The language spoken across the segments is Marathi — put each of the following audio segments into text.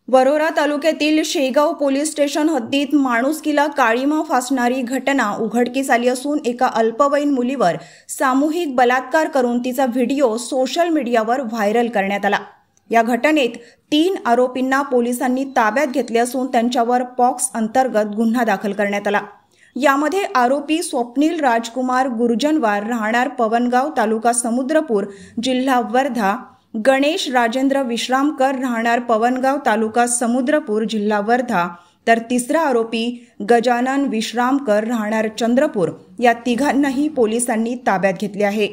वरोरा तालुक्यातील शेगाव पोलीस स्टेशन हद्दीत माणुसकीला काळीमा फासणारी घटना उघडकीस आली असून एका अल्पवयीन मुलीवर सामूहिक बलात्कार करून तिचा व्हिडिओ सोशल मीडियावर व्हायरल करण्यात आला। या घटनेत 3 आरोपींना पोलिसांनी ताब्यात घेतले असून त्यांच्यावर पॉक्स अंतर्गत गुन्हा दाखल करण्यात आला। यामध्ये आरोपी स्वप्नील राजकुमार गुर्जनवार राहणार पवनगाव तालुका समुद्रपूर जिल्हा वर्धा, गणेश राजेंद्र विश्रामकर राहणार पवनगाव तालुका समुद्रपूर जिल्हा वर्धा, तर तिसरा आरोपी गजानन विश्रामकर राहणार चंद्रपूर या तिघांनाही पोलिसांनी ताब्यात घेतले आहे।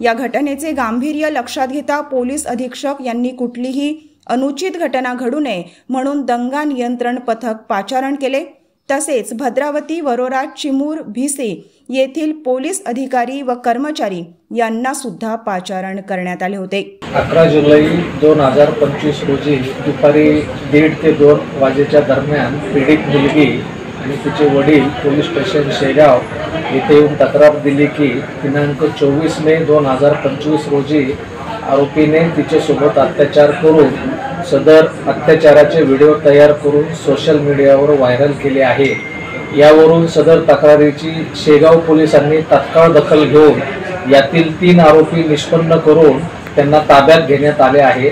या घटनेचे गांभीर्य लक्षात घेता पोलीस अधीक्षक यांनी कुठलीही अनुचित घटना घडू नये म्हणून दंगा नियंत्रण पथक पाचारण केले। तसेच भद्रावती, वरोरा, चिमूर, भिसे येथील पोलीस अधिकारी व कर्मचारी यांना सुद्धा पाचारण करण्यात आले होते। 11 जुलै 2025 रोजी दुपारी 1:30 ते 2 वाजेच्या दरम्यान पीडित मुलगी आणि तिचे वडील पोलीस स्टेशन शेगाव येथे येऊन तक्रार दिली की दिनांक 24 मे 2025 रोजी आरोपीने तिच्यासोबत अत्याचार करून सदर अत्याचाराचे व्हिडिओ तयार करून सोशल मीडियावर व्हायरल केले आहे। यावरून सदर तक्रारीची शेगाव पोलिसांनी तात्काळ दखल घेऊन यातील 3 आरोपी निष्पन्न करून त्यांना ताब्यात घेण्यात आले आहे।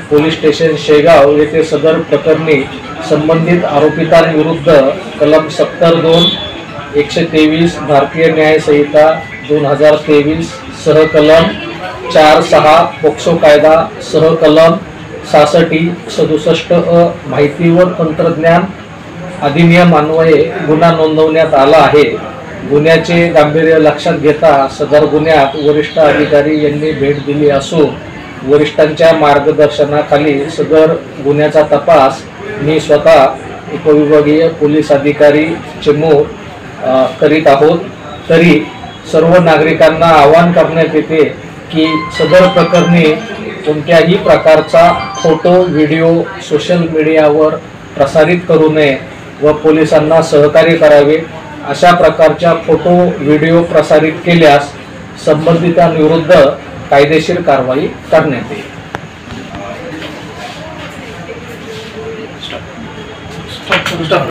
पोलीस स्टेशन शेगाव येथे सदर प्रकरणी संबंधित आरोपितांविरुद्ध कलम 72, 123 भारतीय न्याय संहिता 2023 सह कलम 4-6 पोक्सो कायदा सह कलम 66, 67 माहिती व तंत्रज्ञान अधिनियम अन्वये गुन्हा नोंदवण्यात आला आहे। गुन्ह्याचे गांभीर्य लक्षात घेता सदर गुन्ह्यात वरिष्ठ अधिकारी यांनी भेट दिली असून वरिष्ठांच्या मार्गदर्शनाखाली सदर गुन्ह्याचा तपास मी स्वतः उपविभागीय पोलीस अधिकारी चिमूर करीत आहोत। तरी सर्व नागरिकांना आवाहन करण्यात येते की सदर प्रकरणी कोणत्याही प्रकारचा फोटो व्हिडिओ सोशल मीडियावर प्रसारित करू नये व पोलिसांना सहकार्य करावे। अशा प्रकारच्या फोटो व्हिडिओ प्रसारित केल्यास संबंधितांविरुद्ध कायदेशीर कारवाई करण्यात येईल।